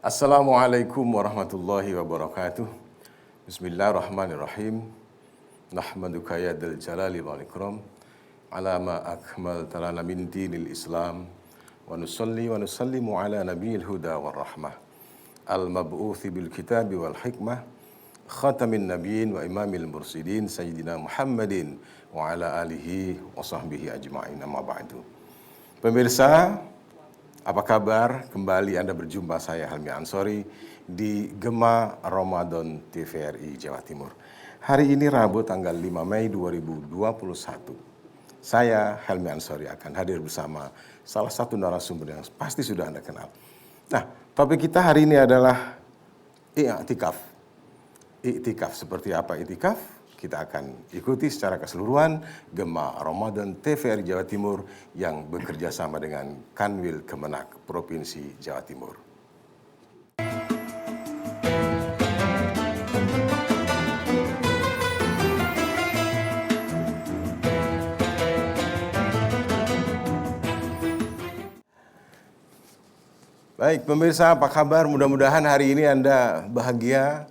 Assalamualaikum warahmatullahi wabarakatuh. Bismillahirrahmanirrahim. Nahmaduka ya dzal jalali wal ikram ala ma akmalta lana min dinil Islam wa nusalli wa nusallimu ala nabiyil huda war rahmah al mab'uthi bil kitabi wal hikmah khatamin nabiyyin wa imamil mursalin sayyidina Muhammadin wa ala alihi wa sahbihi ajma'in, amma ba'du. Pemirsa, apa kabar? Kembali Anda berjumpa saya Helmi Ansori di Gema Ramadan TVRI Jawa Timur. Hari ini Rabu tanggal 5 Mei 2021. Saya Helmi Ansori akan hadir bersama salah satu narasumber yang pasti sudah Anda kenal. Nah, topik kita hari ini adalah i'tikaf. I'tikaf, seperti apa i'tikaf? Kita akan ikuti secara keseluruhan Gema Ramadan TVRI Jawa Timur yang bekerja sama dengan Kanwil Kemenak Provinsi Jawa Timur. Baik pemirsa, apa kabar? Mudah-mudahan hari ini Anda bahagia.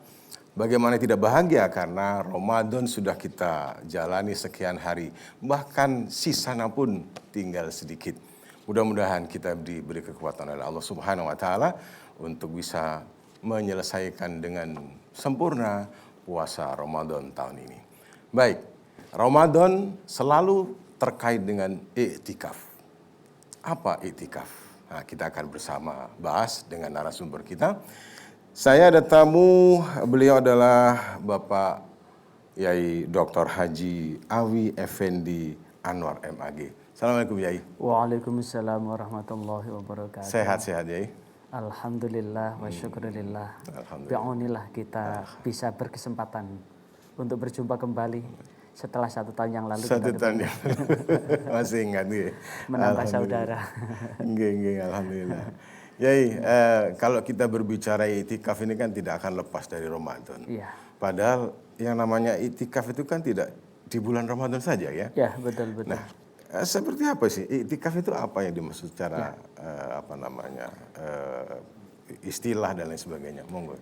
Bagaimana tidak bahagia karena Ramadan sudah kita jalani sekian hari, bahkan sisanya pun tinggal sedikit. Mudah-mudahan kita diberi kekuatan oleh Allah Subhanahu wa taala untuk bisa menyelesaikan dengan sempurna puasa Ramadan tahun ini. Baik, Ramadan selalu terkait dengan i'tikaf. Apa i'tikaf? Nah, kita akan bersama bahas dengan narasumber kita. Saya ada tamu, beliau adalah Bapak Yai Dr. Haji Awi Effendi Anwar MAG. Assalamualaikum Yai. Waalaikumsalam warahmatullahi wabarakatuh. Sehat-sehat Yai? Alhamdulillah wa syukurillah. Bi'aunillah kita bisa berkesempatan untuk berjumpa kembali setelah 1 tahun yang lalu. 1 tahun yang lalu. Masih ingat ya? Menambah saudara. Nggih, alhamdulillah. Yai, kalau kita berbicara i'tikaf ini kan tidak akan lepas dari Ramadan. Iya. Padahal yang namanya i'tikaf itu kan tidak di bulan Ramadan saja ya. Ya, betul. Nah, seperti apa sih i'tikaf itu, apa yang dimaksud secara istilah dan lain sebagainya? Monggo.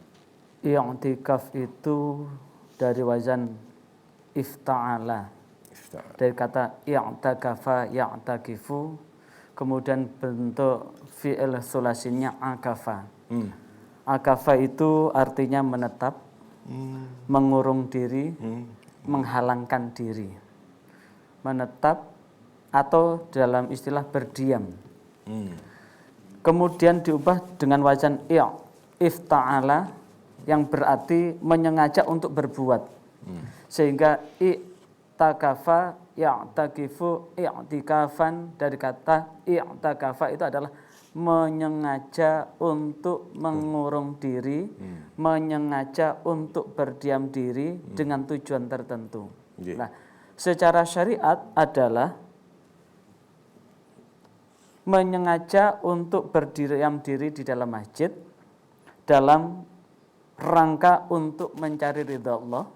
I'tikaf itu dari wazan ifta'ala. Dari kata i'takafa ya'takifu, kemudian bentuk fi'il sulasinya akafa. Akafa itu artinya menetap, mengurung diri, menghalangkan diri. Menetap atau dalam istilah berdiam. Kemudian diubah dengan wazan ifta'ala yang berarti menyengaja untuk berbuat. Sehingga i'takafa ya'takifu i'tikafan, dari kata i'takafa itu adalah menyengaja untuk mengurung diri, menyengaja untuk berdiam diri dengan tujuan tertentu. Nah, secara syariat adalah menyengaja untuk berdiam diri di dalam masjid dalam rangka untuk mencari ridha Allah,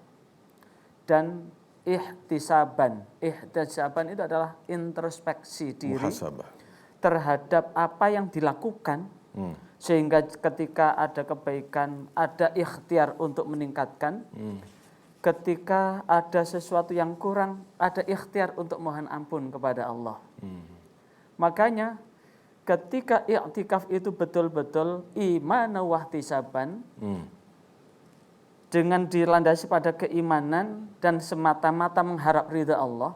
dan ihtisaban. Ihtisaban itu adalah introspeksi diri, muhasabah terhadap apa yang dilakukan, sehingga ketika ada kebaikan ada ikhtiar untuk meningkatkan, ketika ada sesuatu yang kurang ada ikhtiar untuk mohon ampun kepada Allah. Makanya ketika i'tikaf itu betul-betul iman wa ihtisaban, dengan dilandasi pada keimanan dan semata-mata mengharap ridha Allah,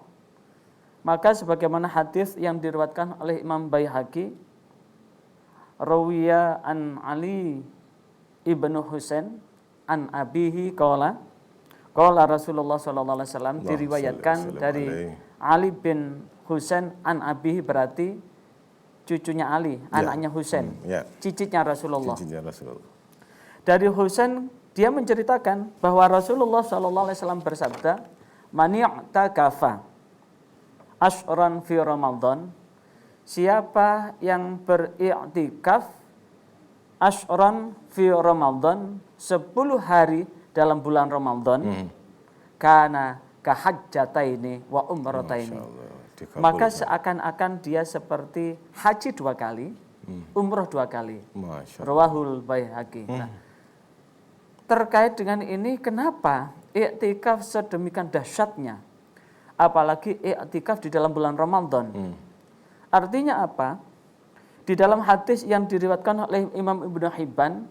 maka sebagaimana hadis yang diriwayatkan oleh Imam Baihaqi, rawiya an Ali ibnu Husain an abihi qala Rasulullah sallallahu alaihi wasallam, diriwayatkan dari Ali bin Husain an abihi, berarti cucunya Ali, anaknya Husain, cicitnya Rasulullah. Dari Husain dia menceritakan bahwa Rasulullah SAW bersabda, "Man i'takafa ashran fi Ramadan," siapa yang beriktikaf ashran fi Ramadan, 10 hari dalam bulan Ramadan, kana kahajjataini wa umrataini, maka seakan-akan dia seperti haji 2 kali, umroh 2 kali. Rawahul Baihaqi. Nah, terkait dengan ini, kenapa iktikaf sedemikian dahsyatnya, apalagi iktikaf di dalam bulan Ramadan? Artinya apa? Di dalam hadis yang diriwayatkan oleh Imam Ibnu Hibban,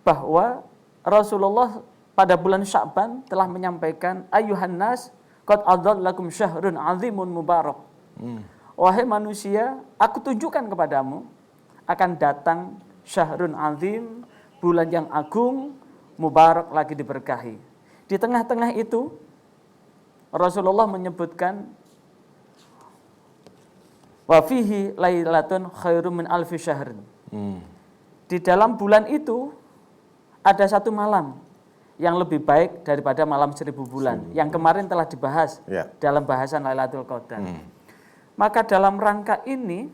bahwa Rasulullah pada bulan Sya'ban telah menyampaikan, ayuhan nas qad adzallakum syahrun azimun mubarak. Wahai manusia, aku tunjukkan kepadamu akan datang syahrun azim, bulan yang agung, mubarak, lagi diberkahi. Di tengah-tengah itu Rasulullah menyebutkan, wa fihi lailatun khairum min alfi syahrin. Di dalam bulan itu ada 1 malam yang lebih baik daripada malam 1000 bulan, yang kemarin telah dibahas dalam bahasan Lailatul Qadar. Maka dalam rangka ini,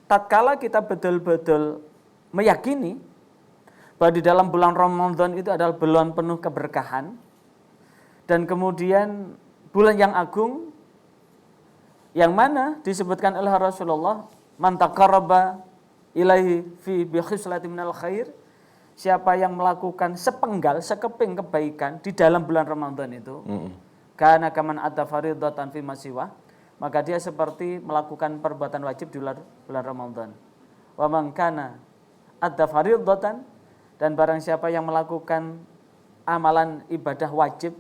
tatkala kita betul-betul meyakini bahwa di dalam bulan Ramadan itu adalah bulan penuh keberkahan, dan kemudian bulan yang agung, yang mana disebutkan oleh Rasulullah, man taqarraba ilaihi fi bi khislatin minal khair, siapa yang melakukan sepenggal, sekeping kebaikan di dalam bulan Ramadan itu, kana kaman adda faridatan fi masiwah, maka dia seperti melakukan perbuatan wajib di bulan Ramadan. Wa man kana adda faridatan, dan barang siapa yang melakukan amalan ibadah wajib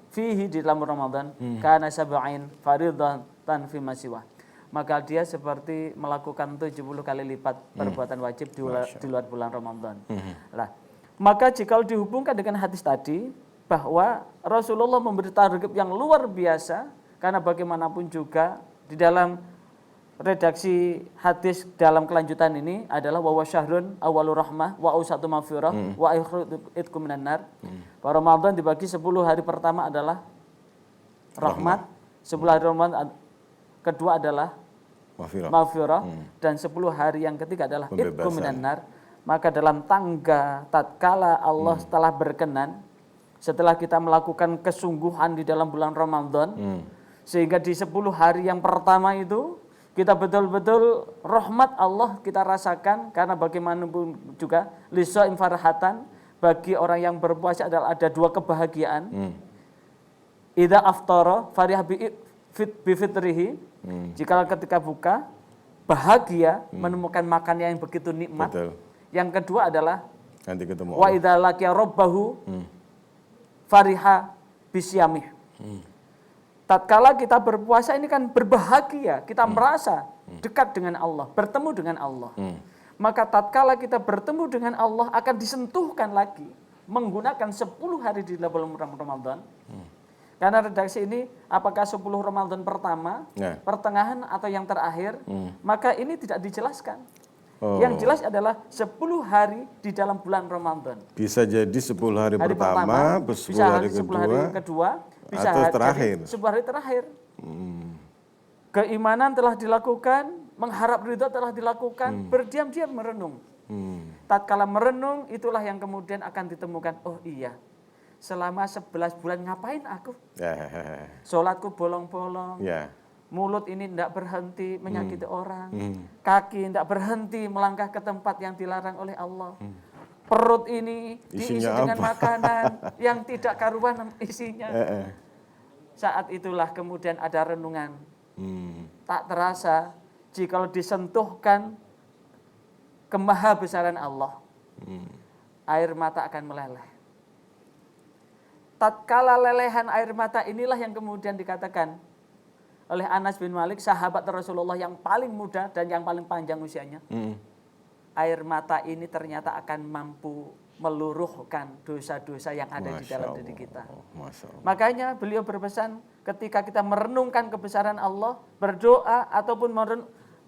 fihi di dalam Ramadan, kana sab'in faridatan fi masiwah, maka dia seperti melakukan 70 kali lipat perbuatan wajib di luar bulan Ramadan. Nah, maka jika dihubungkan dengan hadis tadi, bahwa Rasulullah memberi targhib yang luar biasa, karena bagaimanapun juga di dalam redaksi hadis dalam kelanjutan ini adalah wa syahrun awwalur rahmah wa ausatu maghfirah wa akhiru itqum minan nar. Ramadan dibagi 10 hari pertama adalah rahmat, 10 hari Ramadan kedua adalah maghfirah, dan 10 hari yang ketiga adalah itqum minan nar. Maka dalam tangga tatkala Allah telah berkenan, setelah kita melakukan kesungguhan di dalam bulan Ramadan, sehingga di 10 hari yang pertama itu kita betul-betul rahmat Allah kita rasakan, karena bagaimanapun juga lisaim farhatan, bagi orang yang berpuasa adalah ada 2 kebahagiaan. Idza aftara farih bi fitrihi, jika ketika buka bahagia menemukan makan yang begitu nikmat. Yang kedua adalah nanti ketemu wa idza laqiya rabbahu fariha bisyamih. Tatkala kita berpuasa ini kan berbahagia, kita merasa dekat dengan Allah, bertemu dengan Allah. Maka tatkala kita bertemu dengan Allah akan disentuhkan lagi menggunakan 10 hari di dalam bulan Ramadan. Karena redaksi ini apakah 10 Ramadan pertama, pertengahan atau yang terakhir, maka ini tidak dijelaskan. Yang jelas adalah 10 hari di dalam bulan Ramadan. Bisa jadi 10 hari pertama, 10 hari kedua, bisa atau terakhir. 10 hari terakhir. Keimanan telah dilakukan, mengharap ridha telah dilakukan, berdiam-diam merenung. Tatkala merenung, itulah yang kemudian akan ditemukan, oh iya, selama 11 bulan ngapain aku? Sholatku bolong-bolong. Mulut ini tidak berhenti menyakiti orang. Kaki tidak berhenti melangkah ke tempat yang dilarang oleh Allah. Perut ini diisi dengan makanan yang tidak karuan isinya. Saat itulah kemudian ada renungan. Tak terasa jika disentuhkan kemahabesaran Allah, air mata akan meleleh. Tatkala lelehan air mata inilah yang kemudian dikatakan oleh Anas bin Malik, sahabat Rasulullah yang paling muda dan yang paling panjang usianya. Air mata ini ternyata akan mampu meluruhkan dosa-dosa yang ada di dalam diri kita. Makanya beliau berpesan, ketika kita merenungkan kebesaran Allah, berdoa ataupun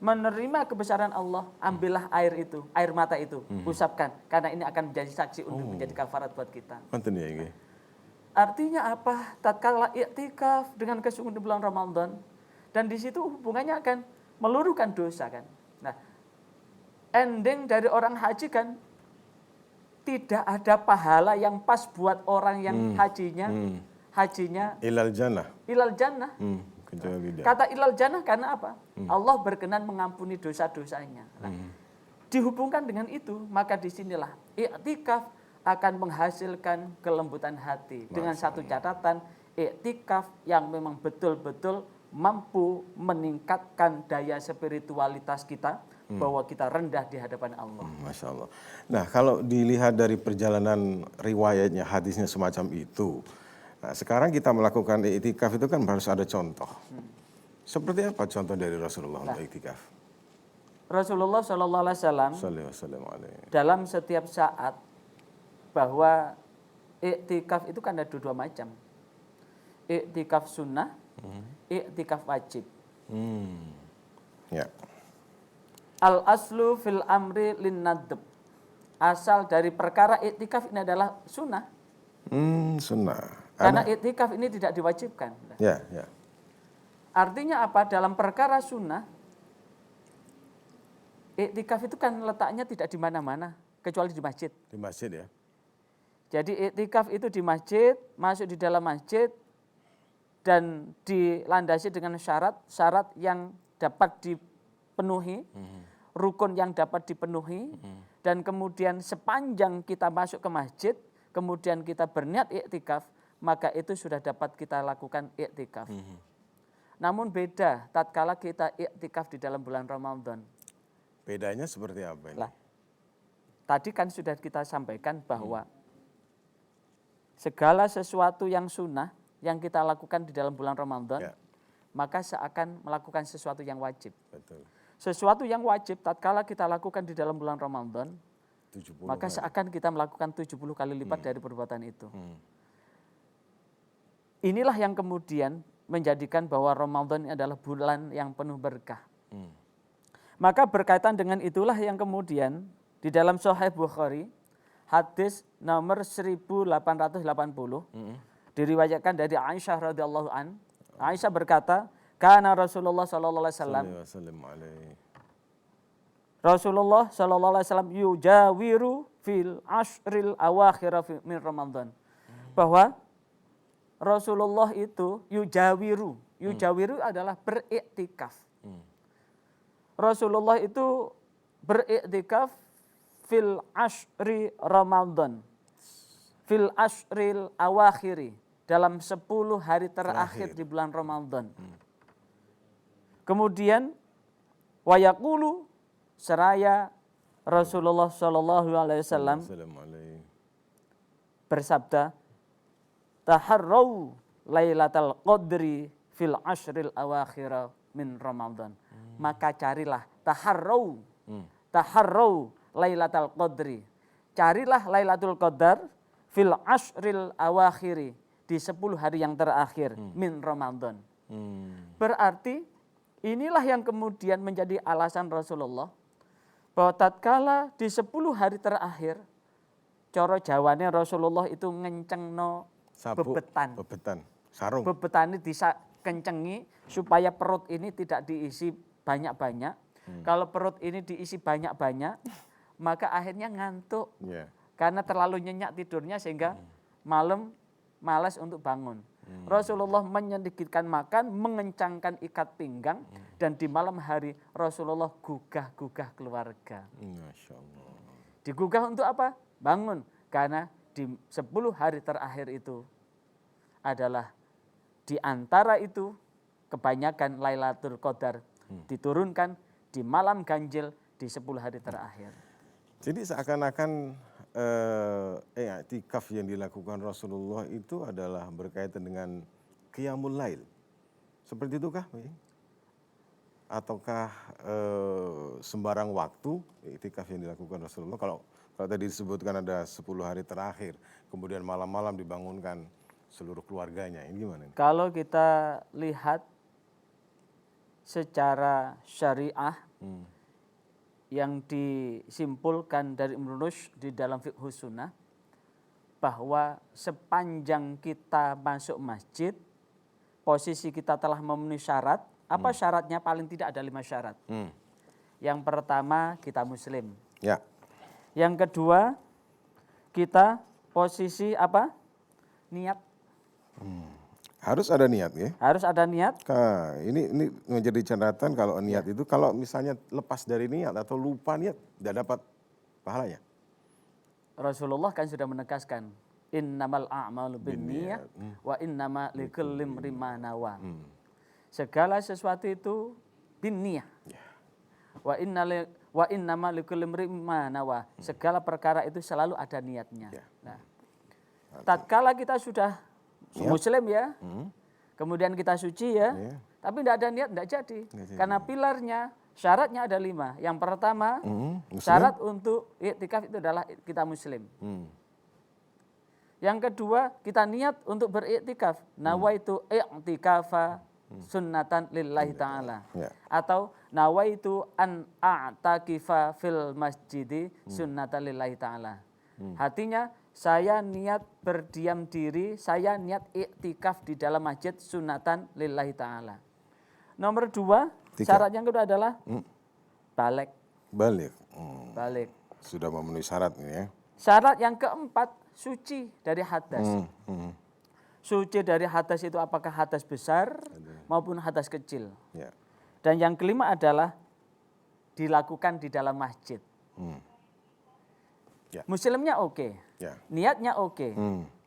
menerima kebesaran Allah, ambillah air itu, air mata itu, usapkan. Karena ini akan menjadi saksi untuk menjadi kafarat buat kita. Manten ya ini. Artinya apa? Tatkala iktikaf dengan kesungguhan di bulan Ramadan, dan di situ hubungannya akan meluruhkan dosa kan. Nah, ending dari orang haji kan tidak ada pahala yang pas buat orang yang hajinya Ilal jannah. ilal jannah. Kecuali dia. Kata ilal jannah karena apa? Allah berkenan mengampuni dosa-dosanya. Nah, dihubungkan dengan itu, maka disinilah iktikaf akan menghasilkan kelembutan hati. Dengan satu catatan, iktikaf yang memang betul-betul mampu meningkatkan daya spiritualitas kita, bahwa kita rendah di hadapan Allah. Masya Allah. Nah, kalau dilihat dari perjalanan riwayatnya, hadisnya semacam itu, nah sekarang kita melakukan iktikaf itu kan harus ada contoh. Seperti apa contoh dari Rasulullah untuk iktikaf? Rasulullah Shallallahu Alaihi Wasallam Sallallahu dalam setiap saat, bahwa iktikaf itu kan ada dua macam. Iktikaf sunnah, iktikaf wajib. Ya. Al aslu fil amri lin nadb. Asal dari perkara iktikaf ini adalah sunnah. Sunnah. Karena iktikaf ini tidak diwajibkan. Ya, ya. Artinya apa? Dalam perkara sunnah, iktikaf itu kan letaknya tidak di mana-mana, kecuali di masjid. Di masjid ya. Jadi iktikaf itu di masjid, masuk di dalam masjid, dan dilandasi dengan syarat yang dapat dipenuhi, rukun yang dapat dipenuhi, dan kemudian sepanjang kita masuk ke masjid, kemudian kita berniat iktikaf, maka itu sudah dapat kita lakukan iktikaf. Namun beda tatkala kita iktikaf di dalam bulan Ramadan. Bedanya seperti apa ini? Lah, tadi kan sudah kita sampaikan bahwa segala sesuatu yang sunnah yang kita lakukan di dalam bulan Ramadan, maka seakan melakukan sesuatu yang wajib. Betul. Sesuatu yang wajib tatkala kita lakukan di dalam bulan Ramadan, maka seakan kita melakukan 70 kali lipat dari perbuatan itu. Inilah yang kemudian menjadikan bahwa Ramadan ini adalah bulan yang penuh berkah. Maka berkaitan dengan itulah yang kemudian di dalam Sahih Bukhari, hadis nomor 1880, diriwayatkan dari Aisyah radhiyallahu an. Aisyah berkata, "Kana Rasulullah sallallahu alaihi wasallam Rasulullah sallallahu alaihi wasallam yujawiru fil ashril awakhir min Ramadan." Bahwa Rasulullah itu yujawiru adalah beriktikaf. Rasulullah itu beriktikaf fil ashri Ramadan, fil ashril awakhiri, dalam 10 hari terakhir di bulan Ramadan. Kemudian wayaqulu, seraya Rasulullah Shallallahu Alaihi Wasallam bersabda, taharrau lailatal qadri fil ashril awakhir min Ramadan. Maka carilah taharrau lailatal qadri. Carilah Lailatul Qadar fil ashril awakhiri, di 10 hari yang terakhir min Ramadan. Berarti inilah yang kemudian menjadi alasan Rasulullah bahwa tatkala di 10 hari terakhir, coro Jawane Rasulullah itu ngencengno bebetan. Sarung. Bebetan ini dikencengi supaya perut ini tidak diisi banyak-banyak. Kalau perut ini diisi banyak-banyak, maka akhirnya ngantuk. Karena terlalu nyenyak tidurnya sehingga malam malas untuk bangun. Rasulullah menyedikitkan makan, mengencangkan ikat pinggang, dan di malam hari Rasulullah gugah-gugah keluarga. Masya Allah. Digugah untuk apa? Bangun. Karena di 10 hari terakhir itu adalah di antara itu kebanyakan Lailatul Qadar diturunkan di malam ganjil di 10 hari terakhir. Jadi seakan-akan i'tikaf yang dilakukan Rasulullah itu adalah berkaitan dengan qiyamul lail. Seperti itukah? Ataukah sembarang waktu i'tikaf yang dilakukan Rasulullah? Kalau tadi disebutkan ada 10 hari terakhir, kemudian malam-malam dibangunkan seluruh keluarganya, ini gimana? Kalau kita lihat secara syariah yang disimpulkan dari Ibnu Rushd di dalam Fiqhus Sunnah bahwa sepanjang kita masuk masjid, posisi kita telah memenuhi syarat. Apa syaratnya? Paling tidak ada 5 syarat. Yang pertama, kita muslim. Ya. Yang kedua, kita posisi apa? Niat. Harus ada niat ya. Harus ada niat. Nah, ini menjadi catatan kalau niat itu kalau misalnya lepas dari niat atau lupa niat tidak dapat pahalanya. Rasulullah kan sudah menegaskan innamal a'malu binniyah wa innama likulli imrin ma nawa. Segala sesuatu itu binniyah. Wa innama likulli imrin ma nawa. Segala perkara itu selalu ada niatnya. Nah, tatkala kita sudah muslim ya, kemudian kita suci ya, tapi tidak ada niat tidak jadi. Karena pilarnya, syaratnya ada 5. Yang pertama, syarat untuk iktikaf itu adalah kita muslim. Yang kedua, kita niat untuk beriktikaf. Nawaitu i'tikafa sunnatan lillahi ta'ala. Atau nawaitu an a'takifa fil masjidi sunnatan lillahi ta'ala. Artinya, saya niat berdiam diri, saya niat iktikaf di dalam masjid sunatan lillahi ta'ala. Nomor 2, syarat yang kedua adalah balik. Balik. Sudah memenuhi syarat ini ya. Syarat yang keempat, suci dari hadas. Suci dari hadas itu apakah hadas besar maupun hadas kecil. Ya. Dan yang kelima adalah dilakukan di dalam masjid. Ya. Muslimnya oke. Ya. Niatnya oke.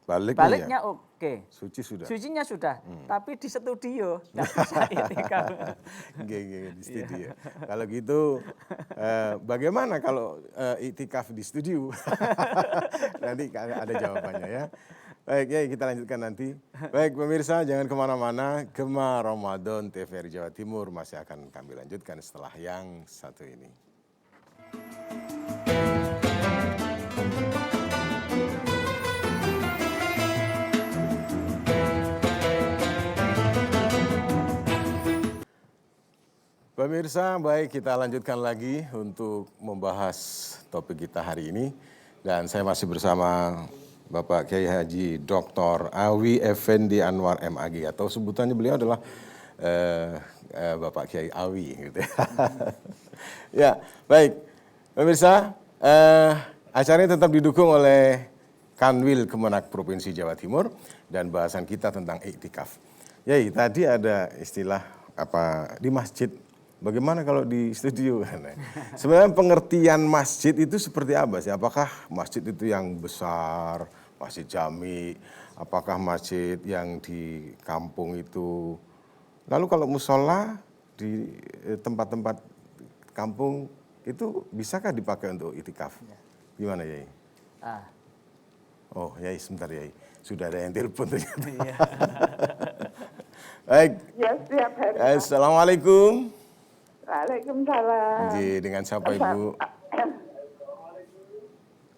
Baliknya oke. Suci sudah. Sucinya sudah. Tapi di studio nggak bisa iktikaf. Di studio. Kalau gitu bagaimana kalau iktikaf di studio? Nanti ada jawabannya ya. Baik ya, kita lanjutkan nanti. Baik pemirsa, jangan kemana-mana. Gema Ramadan TVRI Jawa Timur masih akan kami lanjutkan setelah yang satu ini. Pemirsa, baik kita lanjutkan lagi untuk membahas topik kita hari ini. Dan saya masih bersama Bapak Kiai Haji Dr. Awi Effendi Anwar MAG, atau sebutannya beliau adalah Bapak Kiai Awi gitu ya. Ya, baik. Pemirsa, acara ini tetap didukung oleh Kanwil Kemenak Provinsi Jawa Timur dan bahasan kita tentang iktikaf. Ya, tadi ada istilah apa di masjid. Bagaimana kalau di studio? Sebenarnya pengertian masjid itu seperti apa sih? Apakah masjid itu yang besar, masjid jami? Apakah masjid yang di kampung itu? Lalu kalau musola di tempat-tempat kampung itu bisakah dipakai untuk iktikaf? Gimana Yai? Oh Yai, sebentar Yai. Sudah ada yang telepon ternyata. Baik. Ya, setiap hari. Assalamualaikum. Waalaikumsalam. Dengan siapa Ibu?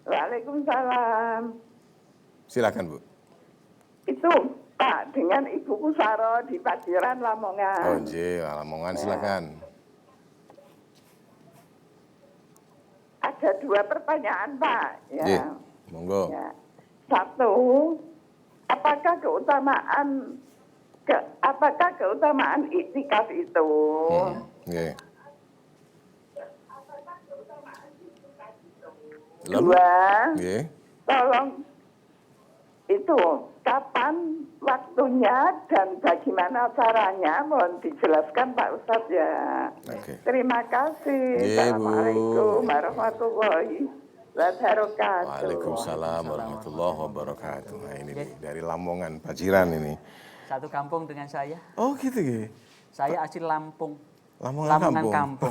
Waalaikumsalam. Silakan Bu. Itu Pak, dengan Ibu Kusaro di Paciran, Lamongan. Oh Lamongan, silakan. Ada 2 pertanyaan Pak. Ya. Monggo. Ya. 1, apakah keutamaan iktikaf itu? Lalu? 2, tolong itu kapan waktunya dan bagaimana caranya, mohon dijelaskan Pak Ustadz ya. Terima kasih. Assalamualaikum warahmatullahi wabarakatuh. Waalaikumsalam warahmatullahi wabarakatuh. Nah ini nih, dari Lamongan, Paciran ini. Satu kampung dengan saya. Oh gitu ya. Saya asli Lampung. Lamongan kampung.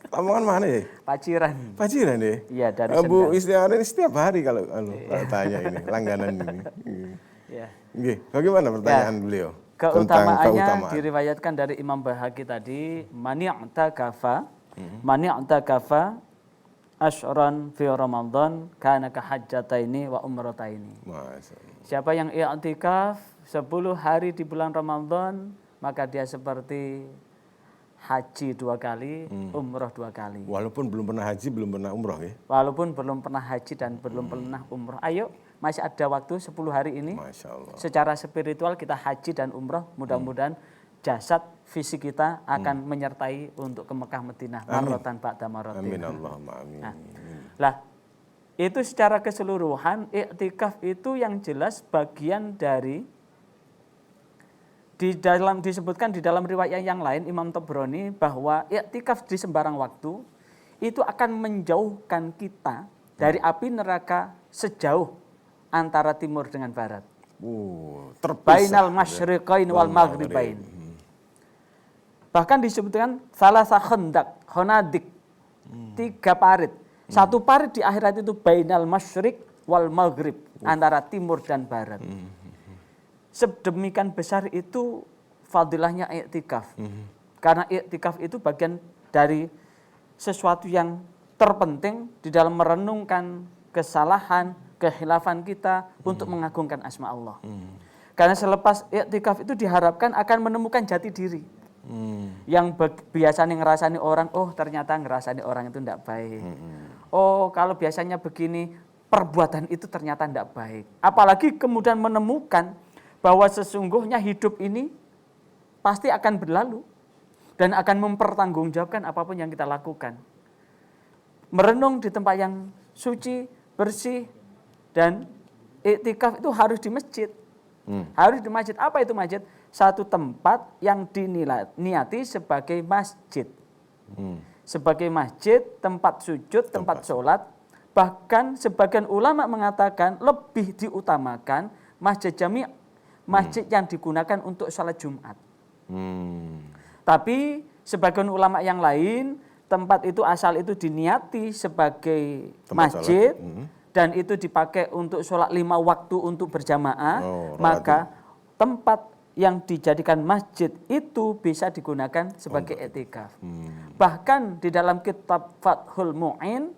Lamongan mana ya? Paciran. Paciran ya? Iya, dari Bu Istiara ini setiap hari kalau tanya ini, langganan ini. Iya. Bagaimana pertanyaan beliau? Keutamaannya diriwayatkan dari Imam Bahaqi tadi, mani'takafa asyran fi Ramadan kana kahajjataini wa umrataini. Siapa yang i'tikaf 10 hari di bulan Ramadan, maka dia seperti haji 2 kali, umroh 2 kali. Walaupun belum pernah haji, belum pernah umroh ya? Walaupun belum pernah haji dan belum pernah umroh. Ayo, masih ada waktu 10 hari ini. Masya Allah. Secara spiritual kita haji dan umroh. Mudah-mudahan jasad fisik kita akan menyertai untuk ke Mekah Madinah. Marrotan ba'da marrotin. Amin Allahumma amin. Lah, itu secara keseluruhan iktikaf itu yang jelas bagian dari disebutkan di dalam riwayat yang lain Imam Tabrani bahwa iktikaf di sembarang waktu itu akan menjauhkan kita dari api neraka sejauh antara timur dengan barat. Terpisah. Bainal masyriqain wal maghribain. Bahkan disebutkan salasa khandak, khonadik. 3 parit. 1 parit di akhirat itu bainal masyriq wal maghrib, antara timur dan barat. Sedemikian besar itu fadilahnya iktikaf. Karena iktikaf itu bagian dari sesuatu yang terpenting di dalam merenungkan kesalahan, kehilafan kita untuk mengagungkan asma Allah. Karena selepas iktikaf itu diharapkan akan menemukan jati diri. Yang biasanya ngerasani orang, oh ternyata ngerasani orang itu tidak baik. Oh kalau biasanya begini, perbuatan itu ternyata tidak baik. Apalagi kemudian menemukan bahwa sesungguhnya hidup ini pasti akan berlalu dan akan mempertanggungjawabkan apapun yang kita lakukan. Merenung di tempat yang suci, bersih, dan iktikaf itu harus di masjid. Harus di masjid. Apa itu masjid? Satu tempat yang diniati sebagai masjid. Sebagai masjid, tempat sujud, tempat sholat. Bahkan sebagian ulama mengatakan lebih diutamakan masjid jami', masjid yang digunakan untuk sholat Jumat. Tapi sebagian ulama yang lain, tempat itu asal itu diniati sebagai tempat masjid dan itu dipakai untuk sholat 5 waktu untuk berjamaah, maka tempat yang dijadikan masjid itu bisa digunakan sebagai iktikaf. Bahkan di dalam kitab Fathul Mu'in,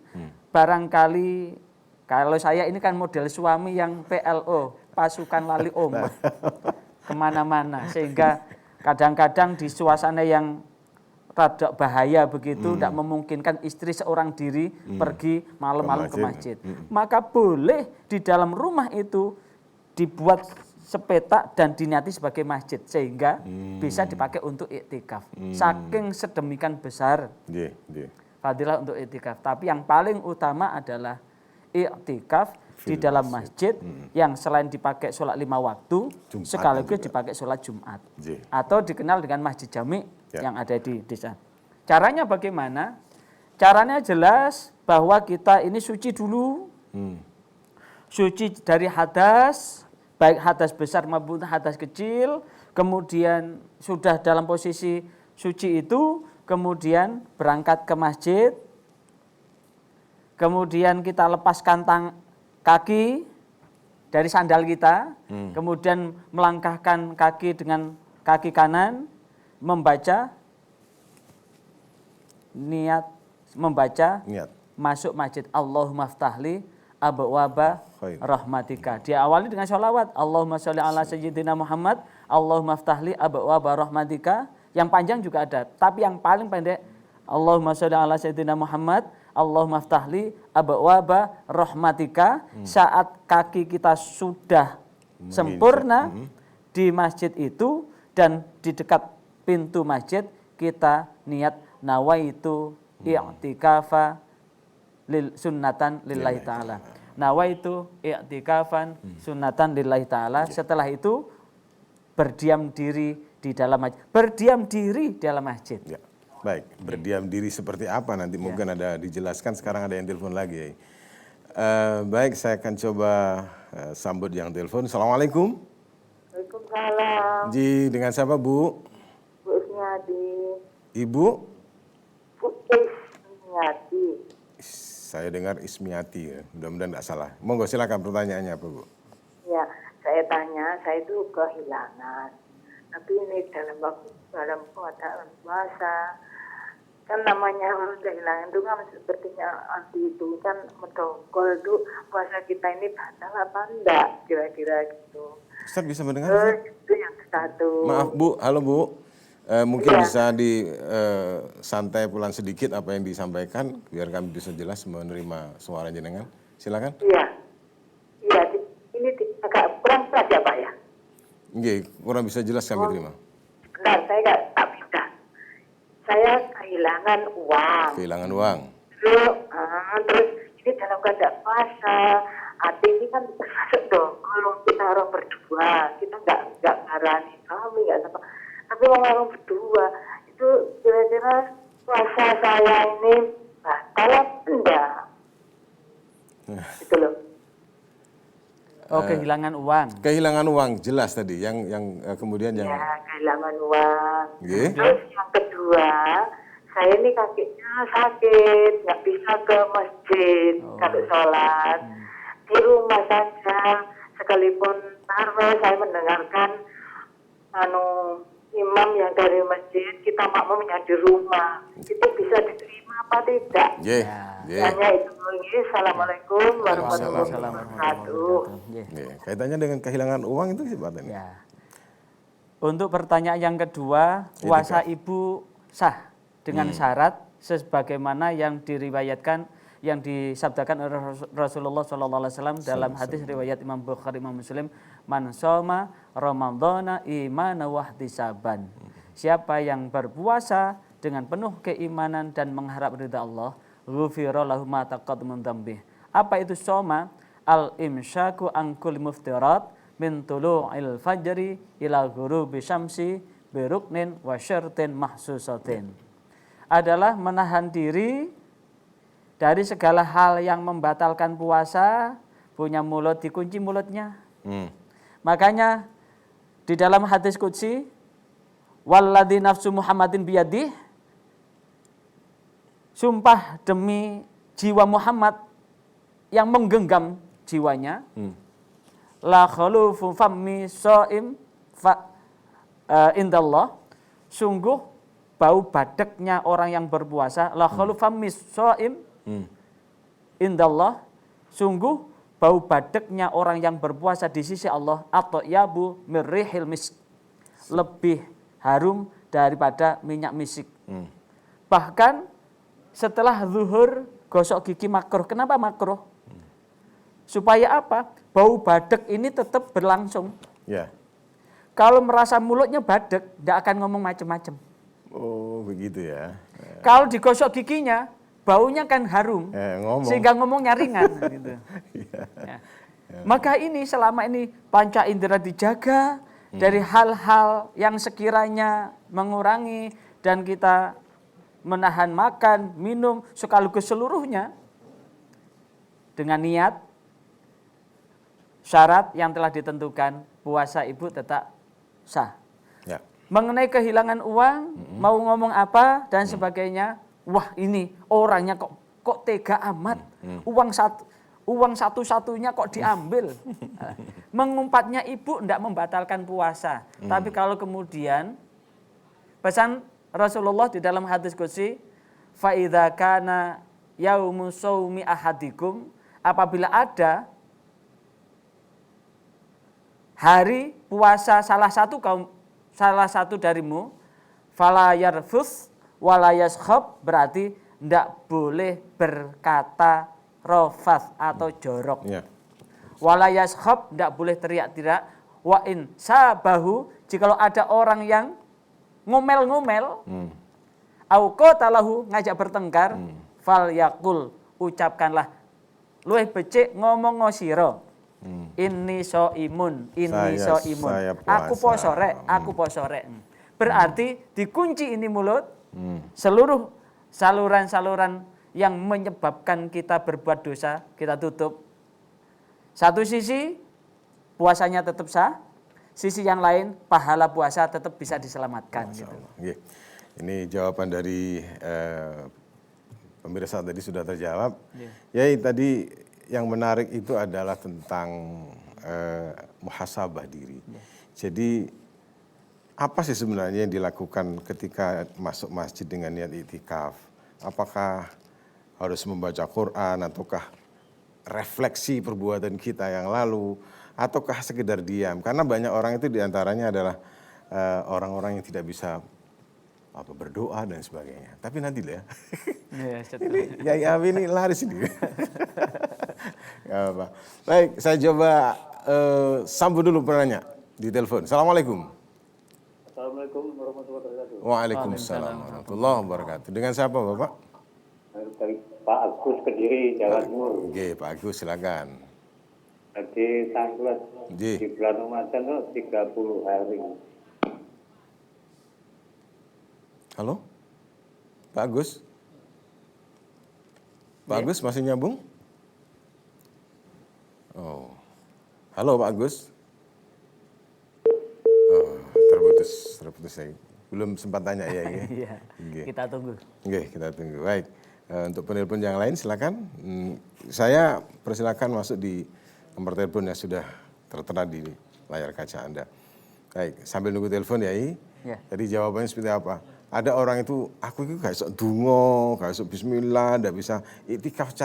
barangkali kalau saya ini kan model suami yang PLO, pasukan lali ombak, kemana-mana. Sehingga kadang-kadang di suasana yang rada bahaya begitu, tidak memungkinkan istri seorang diri pergi malam-malam ke masjid. Maka boleh di dalam rumah itu dibuat sepetak dan diniati sebagai masjid. Sehingga bisa dipakai untuk iktikaf. Saking sedemikian besar fadilah untuk iktikaf. Tapi yang paling utama adalah iktikaf di dalam masjid yang selain dipakai sholat 5 waktu, Jumat sekaligus juga dipakai sholat Jumat. Atau dikenal dengan masjid jami' yang ada di desa. Caranya bagaimana? Caranya jelas bahwa kita ini suci dulu. Suci dari hadas, baik hadas besar maupun hadas kecil. Kemudian sudah dalam posisi suci itu, kemudian berangkat ke masjid. Kemudian kita lepaskan kaki dari sandal kita, kemudian melangkahkan kaki dengan kaki kanan, membaca niat masuk masjid. Allahumma ftahli abwaba rahmatika. Diawali dengan sholawat. Allahumma sholli ala sayyidina Muhammad. Allahumma ftahli abwaba rahmatika. Yang panjang juga ada, tapi yang paling pendek Allahumma sholli ala sayyidina Muhammad. Allahumma ftahli abwaba rahmatika. Saat kaki kita sudah sempurna di masjid itu dan di dekat pintu masjid, kita niat nawaitu i'tikafa sunnatan lillahi ta'ala. Nawaitu i'tikafan sunnatan lillahi ta'ala. Setelah itu berdiam diri di dalam masjid. Berdiam diri di dalam masjid. Ya. Baik, berdiam diri seperti apa nanti mungkin ada dijelaskan. Sekarang ada yang telepon lagi. Baik, saya akan coba sambut yang telepon. Assalamualaikum. Waalaikumsalam. Ji, dengan siapa Bu? Bu Ismiati. Ibu? Bu Ismiati. Saya dengar Ismiati, mudah-mudahan tidak salah. Monggo silakan pertanyaannya apa Bu? Ya, saya tanya, saya itu kehilangan. Tapi ini dalam keadaan puasa. Kan namanya orang kehilangan itu kan sepertinya anti itu kan mendongkol itu puasa kita ini batal apa enggak kira-kira gitu. Ustaz bisa mendengar? Itu yang satu. Maaf Bu, halo Bu. Mungkin Iya. bisa di santai pulang sedikit apa yang disampaikan biar kami bisa jelas menerima suara jenengan. Silakan. Iya, iya. Ini agak kurang jelas ya Pak ya. Nggih, kurang bisa jelas kami terima. Benar, saya tak bisa. Saya kehilangan uang. Kehilangan uang. Terus ini dalam keadaan puasa. Hati ini kan termasuk dong. Kalau kita orang berdua, kita nggak ngarani kami nggak apa. Tapi orang berdua itu kira-kira puasa saya ini batal apa enggak? Gitu loh. Oh, kehilangan uang. Kehilangan uang jelas tadi yang kemudian yang Ya, kehilangan uang. Nggih. Terus yang kedua, saya ini kakinya sakit, nggak bisa ke masjid kalau sholat. Di rumah saja, sekalipun taruh saya mendengarkan imam yang dari masjid, kita makmumnya di rumah. Itu bisa diterima apa tidak? nggih, nggih. Hanya itu. Assalamualaikum warahmatullahi wabarakatuh. Nggih. Nggih. Kaitannya dengan kehilangan uang itu sih Pak ini. Ya. Untuk pertanyaan yang kedua, puasa ibu sah dengan syarat sebagaimana yang diriwayatkan, yang disabdakan oleh Rasulullah SAW dalam hadis riwayat Imam Bukhari, Imam Muslim, man shoma ramadhana imana wahtisaban. Siapa yang berpuasa dengan penuh keimanan dan mengharap ridha Allah, ghufira lahu ma taqaddama min dzambih. Apa itu shoma? Al imsyaku an kulli muftirat min tulu'il fajri ila ghurubi syamsi bi ruknin wa syartin mahsusatin. Adalah menahan diri dari segala hal yang membatalkan puasa, punya mulut dikunci mulutnya. Makanya di dalam hadis qudsi, walladzi nafsu Muhammadin biyadih, sumpah demi jiwa Muhammad yang menggenggam jiwanya, la khalufu fammi shaim indallah, sungguh bau badeknya orang yang berpuasa, la khalufu fammi shaim indallah, sungguh bau badeknya orang yang berpuasa di sisi Allah, atau yabu mirrihil misk, lebih harum daripada minyak misik. Bahkan setelah zuhur gosok gigi makruh. Kenapa makruh? Supaya apa? Bau badek ini tetap berlangsung. Ya. Kalau merasa mulutnya badek, tidak akan ngomong macam-macam. Oh, begitu ya. Kalau digosok giginya, baunya kan harum, Ngomong. sehingga ngomongnya ringan. Gitu. Ya. Maka ini selama ini panca indera dijaga dari hal-hal yang sekiranya mengurangi dan kita menahan makan, minum, sekaligus seluruhnya dengan niat, syarat yang telah ditentukan, puasa ibu tetap sah. Ya. Mengenai kehilangan uang, mau ngomong apa dan sebagainya, wah ini orangnya kok tega amat, uang satu-satunya kok diambil. Mengumpatnya ibu tidak membatalkan puasa, tapi kalau kemudian pesan Rasulullah di dalam hadis qudsi, fa idza kana yaumu shaumi ahadikum, apabila ada hari puasa salah satu darimu, fala yarfus wala yaskhab, berarti tidak boleh berkata rofas atau jorok. Ya. Wala yaskhab, tidak boleh teriak-teriak. Wa in sabahu, jikalau ada orang yang ngomel-ngomel, au qatalahu, ngajak bertengkar, fal yakul, ucapkanlah luwih becik ngomong ngosiro, inni soimun, Saya aku puasa. poso rek. Berarti dikunci ini mulut, seluruh saluran-saluran yang menyebabkan kita berbuat dosa kita tutup. Satu sisi puasanya tetap sah, sisi yang lain pahala puasa tetap bisa diselamatkan. Gitu. Nggih. Ini jawaban dari pemirsa tadi sudah terjawab. Ya, tadi yang menarik itu adalah tentang muhasabah diri. Jadi apa sih sebenarnya yang dilakukan ketika masuk masjid dengan niat iktikaf? Apakah harus membaca Quran ataukah refleksi perbuatan kita yang lalu ataukah sekedar diam? Karena banyak orang itu diantaranya adalah orang-orang yang tidak bisa apa berdoa dan sebagainya. Tapi nanti lah ya. Ya, Ini Yai Awi ini laris ini. Gak apa. Baik, saya coba sambut dulu penanya di telepon. Assalamualaikum. Assalamualaikum warahmatullahi wabarakatuh. Waalaikumsalam warahmatullahi wabarakatuh. Dengan siapa Bapak? Dari Pak Agus Kediri, Jawa Timur. Oke, Pak Agus silakan. Jadi tanggal Ji. di bulan Ramadan itu 30 hari. Halo? Pak Agus? Pak Agus masih nyambung? Oh. Halo Pak Agus? Oh, terputus saya. Belum sempat tanya ya. Iya, Oke. kita tunggu. Oke, kita tunggu. Baik. Untuk penelpon yang lain silakan. Saya persilakan masuk di nomor telepon yang sudah tertera di layar kaca Anda. Baik, sambil nunggu telepon ya. Ya. Jadi jawabannya seperti apa? Ada orang itu, aku itu gak iso dungo, gak iso bismillah, gak bisa iktikaf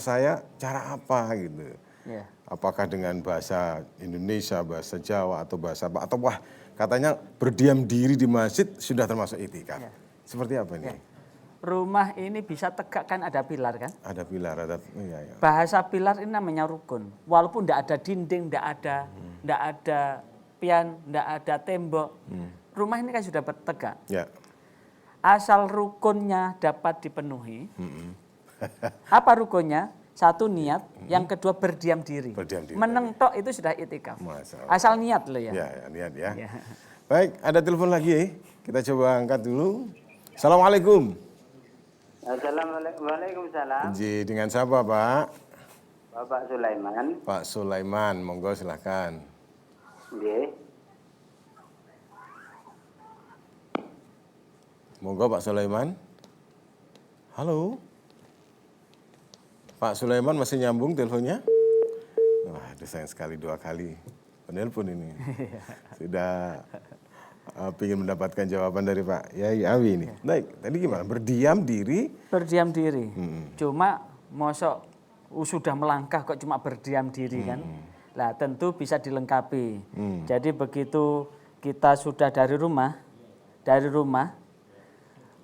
saya cara apa gitu. Ya. Apakah dengan bahasa Indonesia, bahasa Jawa atau bahasa apa? Atau wah katanya berdiam diri di masjid sudah termasuk iktikaf. Ya. Seperti apa ini? Ya. Rumah ini bisa tegak kan ada pilar kan? Ada pilar, ada iya. Bahasa pilar ini namanya rukun. Walaupun tidak ada dinding, tidak ada pian, tidak ada tembok. Rumah ini kan sudah tegak. Ya. Asal rukunnya dapat dipenuhi. Apa rukunnya? Satu niat, yang kedua berdiam diri. Berdiam diri. Menengtok itu sudah itikaf. Masya Allah. Asal niat loh ya. Ya, niat ya. Ya. Baik, ada telepon lagi. Kita coba angkat dulu. Assalamualaikum. Waalaikumsalam. Ji, dengan siapa Pak? Bapak Sulaiman. Pak Sulaiman, monggo silahkan. Nggih. Monggo Pak Sulaiman. Halo. Pak Sulaiman masih nyambung teleponnya? Wah, sayang sekali 2 kali penelpon ini. Sudah ingin mendapatkan jawaban dari Pak Yai Awi ini. Baik, tadi gimana? Berdiam diri? Berdiam diri. Cuma mosok sudah melangkah kok cuma berdiam diri kan. Lah tentu bisa dilengkapi. Jadi begitu kita sudah dari rumah,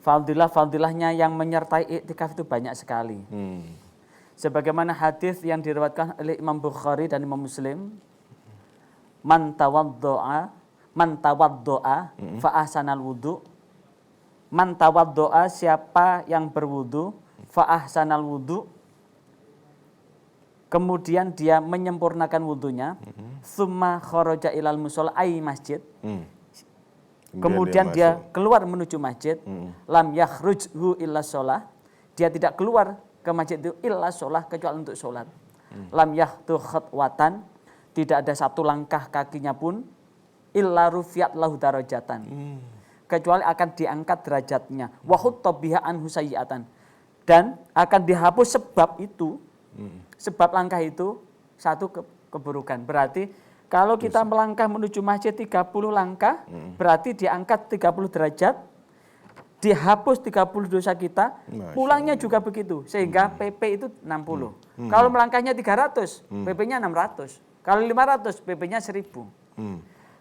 fadilah-fadilahnya yang menyertai iktikaf itu banyak sekali. Sebagaimana hadis yang diriwayatkan oleh Imam Bukhari dan Imam Muslim, man tawaddoa fa ahsanal wudu. Man tawaddoa, siapa yang berwudu, fa ahsanal wudu, kemudian dia menyempurnakan wudunya, summa kharaja ilal mushalla ay masjid. Kemudian dia keluar menuju masjid, lam yakhrujhu illa sholah, dia tidak keluar ke masjid itu illa sholah, kecuali untuk sholat. Lam yahtu khatwatan, tidak ada satu langkah kakinya pun, illa rufiat lahu darajatan, kecuali akan diangkat derajatnya, wa hutta biha anhu sayyi'atan, dan akan dihapus sebab itu, sebab langkah itu satu keburukan. Berarti kalau kita melangkah menuju masjid 30 langkah, berarti diangkat 30 derajat, dihapus 30 dosa kita, pulangnya juga begitu. Sehingga PP itu 60. Kalau melangkahnya 300, PP-nya 600. Kalau 500, PP-nya 1000.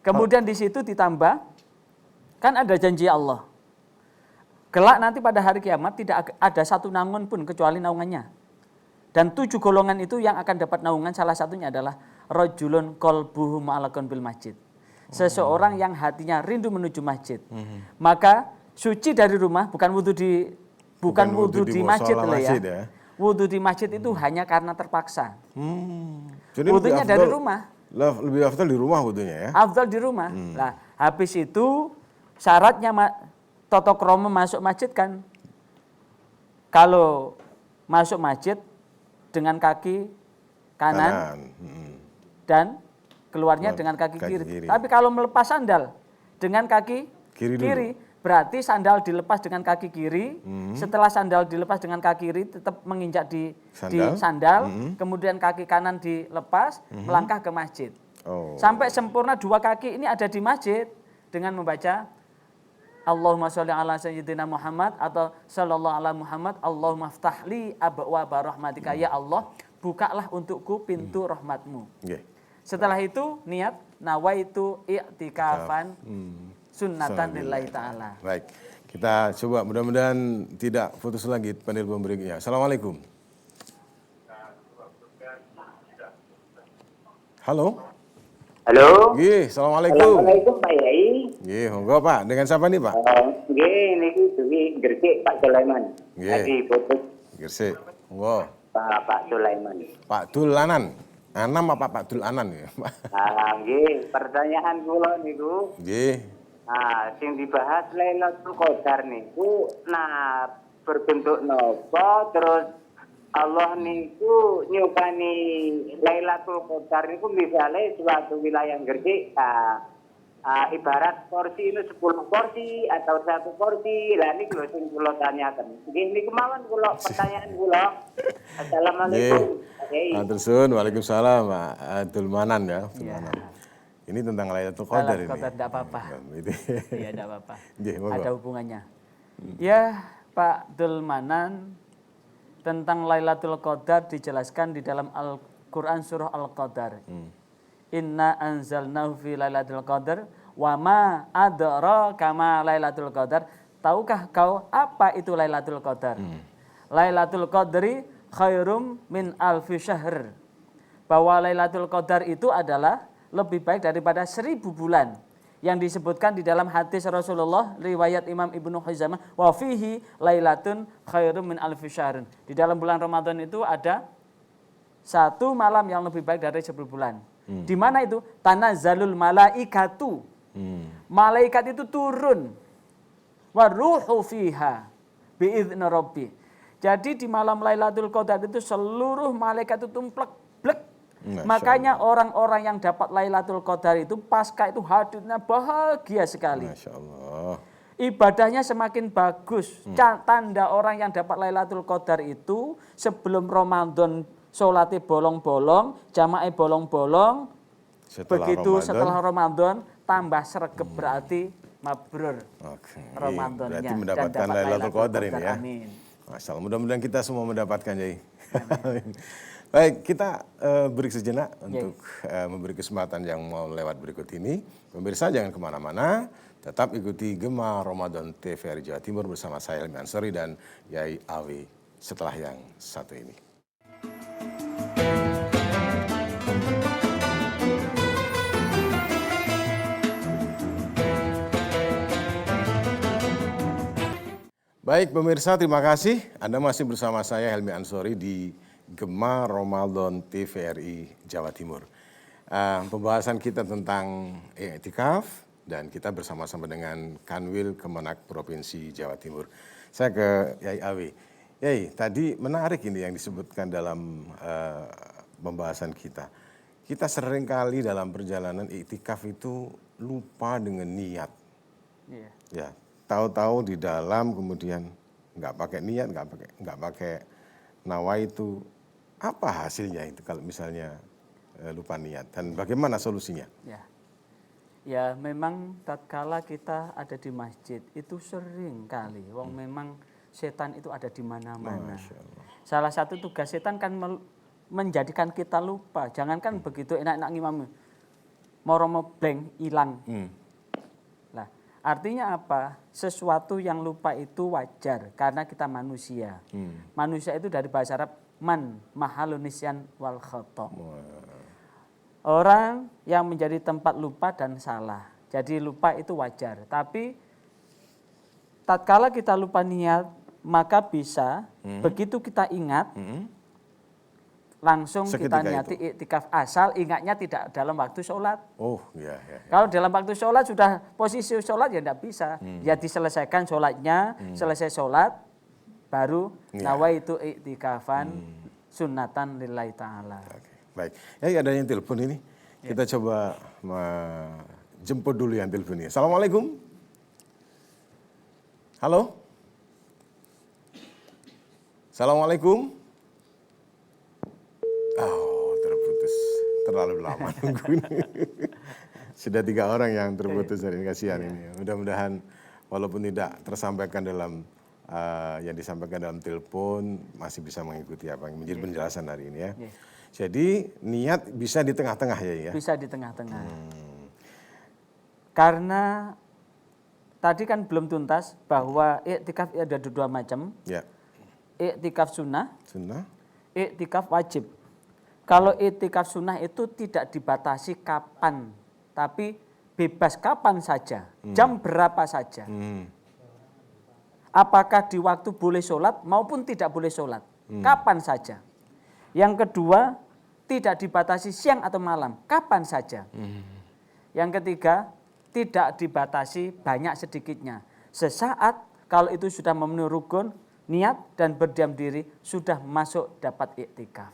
Kemudian di situ ditambah, kan ada janji Allah. Kelak nanti pada hari kiamat tidak ada satu naungan pun kecuali naungannya. Dan 7 golongan itu yang akan dapat naungan, salah satunya adalah rajulun qalbuhu ma'alaqun bil masjid. Seseorang yang hatinya rindu menuju masjid. Maka suci dari rumah, bukan wudu di masjid loh ya. Wudu di masjid itu hanya karena terpaksa. Jadi wudunya dari rumah. Lebih afdal di rumah wudunya ya. Afdal di rumah. Nah, habis itu syaratnya tata krama masuk masjid kan, kalau masuk masjid dengan kaki kanan. Dan keluarnya dengan kaki kiri. Tapi kalau melepas sandal dengan kaki kiri, berarti sandal dilepas dengan kaki kiri. Setelah sandal dilepas dengan kaki kiri, tetap menginjak di sandal. Kemudian kaki kanan dilepas, melangkah ke masjid. Sampai sempurna 2 kaki ini ada di masjid dengan membaca Allahumma sholli ala sayyidina Muhammad atau sallallahu ala Muhammad, Allahumma ftahli abwaaba rahmatika, ya Allah, bukalah untukku pintu rahmatmu. Setelah itu niat nawaitu i'tikafan sunnatan lillahi ta'ala. Baik, kita coba mudah-mudahan tidak putus lagi penelpon berikutnya. Assalamualaikum. Halo. Halo. Nggih, assalamualaikum. Assalamualaikum Pak Yai. Nggih, monggo Pak. Dengan siapa nih Pak? Nggih, niki dugi Gresik Pak Sulaiman. Nggih. Tadi putus Gresik. Monggo. Pak Sulaiman. Pak Dulanan. Anam apa Pak Dulanan ya, Pak? Nggih, pertanyaan kula niku. Nggih. Sing dibahas Lailatul Qadar niku berbentuk napa, terus Allah niku nyukani Lailatul Qadar niku misalnya suatu wilayah Gresik ibarat porsi ini 10 porsi atau 1 porsi. Lah niku lho sing kula tanyaken. Nggih niku mawon kula pertanyaan kula. Assalamualaikum. Matur suwun. Waalaikumsalam Pak Abdul Manan ya. Abdul Manan. Ini tentang Lailatul Qadar ini. Qadar tidak apa-apa. Iya, tidak apa-apa. Nggih, monggo. Ada hubungannya. Ya, Pak Abdul Manan, tentang Lailatul Qadar dijelaskan di dalam Al-Quran surah Al-Qadar. Inna anzalnahu fi Lailatul Qadar wa ma adraka ma Lailatul Qadar. Tahukah kau apa itu Lailatul Qadar? Lailatul Qadri khairum min alfi syahr. Bahwa Lailatul Qadar itu adalah lebih baik daripada 1000 bulan. Yang disebutkan di dalam hadis Rasulullah riwayat Imam Ibnu Huzaimah wa fihi lailatun khairum min alfi syahrin. Di dalam bulan Ramadan itu ada 1 malam yang lebih baik dari 10 bulan. Di mana itu? Tanazzalul malaikatu. Malaikat itu turun. Wa ruhu fiha biizni rabbi. Jadi di malam Lailatul Qadar itu seluruh malaikat itu tumplek-blek. Makanya orang-orang yang dapat Lailatul Qadar itu pasca itu hadirnya bahagia sekali. Masya Allah. Ibadahnya semakin bagus. Tanda orang yang dapat Lailatul Qadar itu sebelum Ramadan sholatnya bolong-bolong, jamaah bolong-bolong. Setelah Ramadan tambah sregep berarti mabrur Ramadannya. Berarti mendapatkan Lailatul Qadar ini ya. Amin. Masya Allah, mudah-mudahan kita semua mendapatkan Yai. Baik, kita break sejenak untuk memberi kesempatan yang mau lewat berikut ini. Pemirsa jangan kemana-mana, tetap ikuti Gema Ramadan TVRI Jawa Timur bersama saya Helmi Ansori dan Yai Awi setelah yang satu ini. Baik pemirsa, terima kasih. Anda masih bersama saya Helmi Ansori di Gema Ramadan TVRI Jawa Timur. Pembahasan kita tentang i'tikaf dan kita bersama-sama dengan Kanwil Kemenak Provinsi Jawa Timur. Saya ke Yai Awi. Yai, tadi menarik ini yang disebutkan dalam pembahasan kita. Kita seringkali dalam perjalanan i'tikaf itu lupa dengan niat. Iya. Ya, tahu-tahu di dalam kemudian nggak pakai niat, nggak pakai nawaitu. Apa hasilnya itu kalau misalnya lupa niat dan bagaimana solusinya? Ya memang tatkala kita ada di masjid itu sering kali, memang setan itu ada di mana-mana. Salah satu tugas setan kan menjadikan kita lupa. Jangankan begitu enak-enak ngimam, moro blank hilang. Lah artinya apa? Sesuatu yang lupa itu wajar karena kita manusia. Manusia itu dari bahasa Arab man mahalun nisyan wal khata. Orang yang menjadi tempat lupa dan salah. Jadi lupa itu wajar. Tapi tatkala kita lupa niat, maka bisa begitu kita ingat langsung seketika kita niati iktikaf, asal ingatnya tidak dalam waktu sholat. Oh iya. Kalau dalam waktu sholat sudah posisi sholat ya tidak bisa. Ya diselesaikan sholatnya, selesai sholat baru nawaitu iktikafan sunnatan lillahi ta'ala. Baik, ya ada yang telepon ini. Kita coba jemput dulu yang telepon ini. Assalamualaikum. Halo. Assalamualaikum. Oh, terputus. Terlalu lama nunggu ini. Sudah 3 orang yang terputus hari ini, kasihan ini. Mudah-mudahan walaupun tidak tersampaikan dalam yang disampaikan dalam telepon masih bisa mengikuti apa yang menjadi penjelasan hari ini ya. Jadi niat bisa di tengah-tengah ya. Bisa di tengah-tengah. Karena tadi kan belum tuntas bahwa iktikaf ada dua macam. Ya. Iktikaf sunnah, Sunnah. iktikaf wajib. Kalau iktikaf sunnah itu tidak dibatasi kapan, tapi bebas kapan saja, jam berapa saja. Apakah di waktu boleh sholat maupun tidak boleh sholat, kapan saja. Yang kedua, tidak dibatasi siang atau malam, kapan saja. Yang ketiga, tidak dibatasi banyak sedikitnya. Sesaat kalau itu sudah memenuhi rukun, niat dan berdiam diri, sudah masuk dapat iktikaf.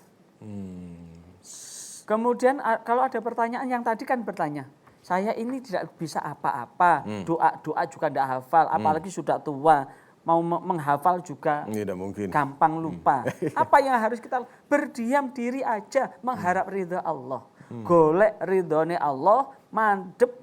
Kemudian kalau ada pertanyaan yang tadi kan bertanya, saya ini tidak bisa apa-apa, doa juga tidak hafal, apalagi sudah tua, mau menghafal juga Tidak mungkin. gampang lupa. Apa yang harus kita berdiam diri aja, mengharap ridha Allah. Golek ridhone Allah, mantep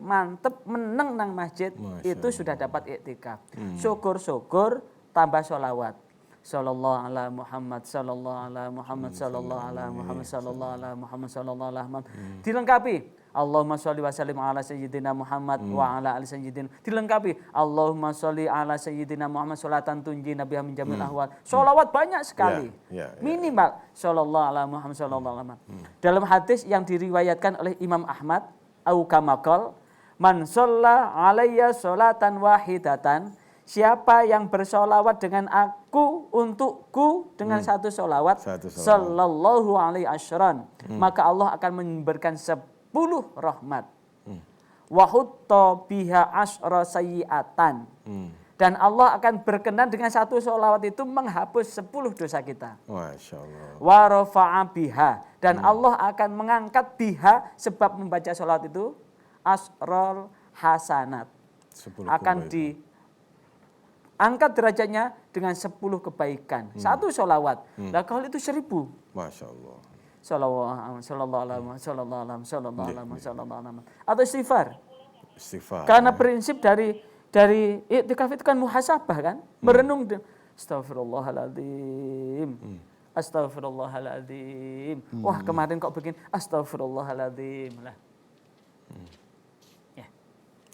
meneng nang masjid, itu sudah dapat iktikaf. Syukur-syukur tambah sholawat. Sallallahu ala Muhammad, sallallahu ala Muhammad, sallallahu ala Muhammad, sallallahu ala Muhammad, sallallahu ala Muhammad. Dilengkapi. Allahumma sholli wa sallim ala sayyidina Muhammad wa ala ali sayyidina. Dilengkapi. Allahumma sholli ala sayyidina Muhammad sholatan tunjina biha min jamil ahwal. Sholawat banyak sekali. Minimal sallallahu ala Muhammad, sallallahu ala Muhammad. Dalam hadis yang diriwayatkan oleh Imam Ahmad, au kama qala, man shalla alayya sholatan wahidatan, siapa yang bersolawat dengan aku untukku dengan satu solawat, sallallahu alaihi asyran, maka Allah akan memberikan 10 rahmat. Wa hutta biha asyra sayyi'atan. Dan Allah akan berkenan dengan satu solawat itu menghapus 10 dosa kita. Masya Allah. Wa rafa'a biha. Dan Allah akan mengangkat biha sebab membaca solawat itu asrul hasanat. Akan diangkat derajatnya dengan 10 kebaikan. Satu solawat. Nah kalau itu 1000. Masya Allah. Sallallahu alaihi. Atau istighfar. Karena prinsip dari iktikaf itu kan muhasabah kan, merenung. Astagfirullahaladzim. Astagfirullahaladzim. Wah kemarin kok bikin astagfirullahaladzim lah.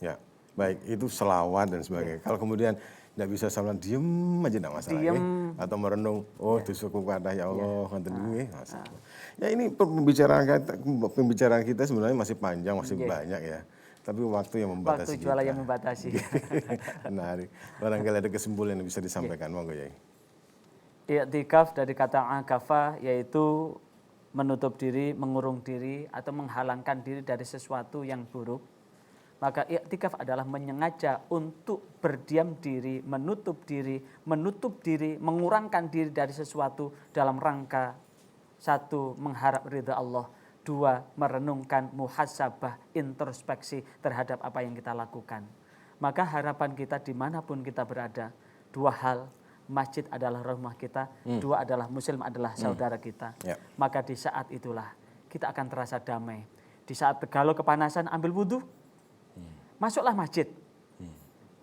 Ya, baik itu selawat dan sebagainya. Kalau kemudian tidak bisa salat, diem aja tidak masalah. Atau merenung, dosaku kathah ya Allah, ngoten nggih. Ya ini pembicaraan kita sebenarnya masih panjang, masih banyak ya. Tapi waktu yang membatasi. Waktu jualan yang membatasi. Menarik. Barangkali ada kesimpulan yang bisa disampaikan, monggo Yai. Iktikaf dari kata akafa yaitu menutup diri, mengurung diri atau menghalangkan diri dari sesuatu yang buruk. Maka iktikaf adalah menyengaja untuk berdiam diri, menutup diri, mengurangkan diri dari sesuatu dalam rangka 1. Mengharap ridha Allah, 2. Merenungkan muhasabah, introspeksi terhadap apa yang kita lakukan. Maka harapan kita dimanapun kita berada, 2 hal, masjid adalah rumah kita, 2 adalah muslim adalah saudara kita. Maka di saat itulah kita akan terasa damai. Di saat kalau kepanasan ambil wudhu, masuklah masjid,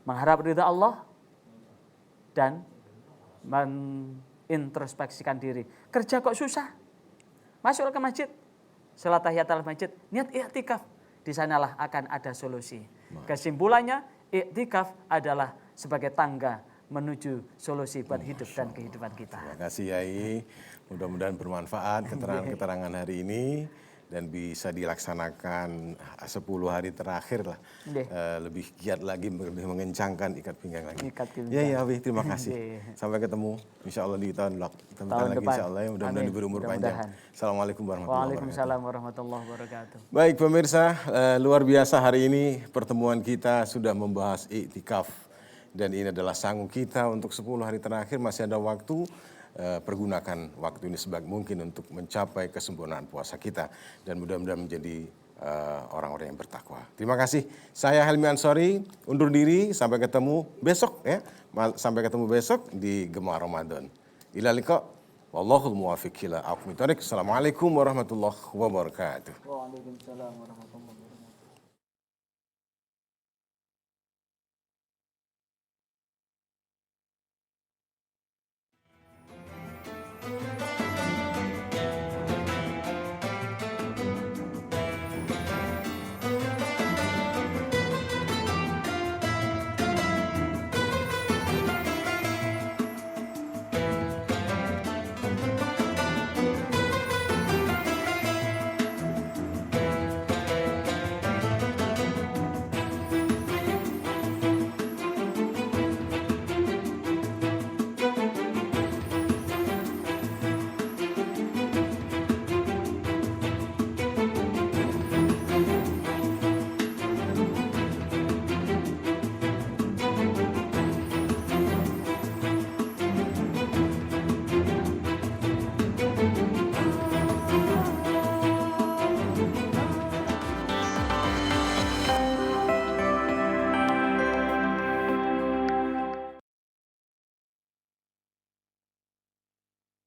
mengharap ridha Allah dan menintrospeksikan diri. Kerja kok susah, masuklah ke masjid, salat tahiyatul masjid, niat iktikaf, di sanalah akan ada solusi. Kesimpulannya, iktikaf adalah sebagai tangga menuju solusi buat hidup dan kehidupan kita. Terima kasih Yai, mudah-mudahan bermanfaat keterangan hari ini. Dan bisa dilaksanakan 10 hari terakhir lah. Lebih giat lagi, lebih mengencangkan ikat pinggang lagi. Ya Abi, terima kasih. Sampai ketemu insya Allah di tahun lagi insya Allah ya. Mudah-mudahan diberi umur panjang. Assalamualaikum warahmatullahi wabarakatuh. Waalaikumsalam warahmatullahi wabarakatuh. Baik pemirsa, luar biasa hari ini pertemuan kita sudah membahas iktikaf. Dan ini adalah sanggup kita untuk 10 hari terakhir, masih ada waktu. Pergunakan waktu ini sebaik mungkin untuk mencapai kesempurnaan puasa kita dan mudah-mudahan menjadi orang-orang yang bertakwa. Terima kasih. Saya Helmi Ansori undur diri, sampai ketemu besok ya. Sampai ketemu besok di Gemar Ramadan. Ila liqa. Wallahul muwaffiq ila aqwamit thoriq. Assalamualaikum warahmatullahi wabarakatuh. Waalaikumsalam warahmatullahi wabarakatuh.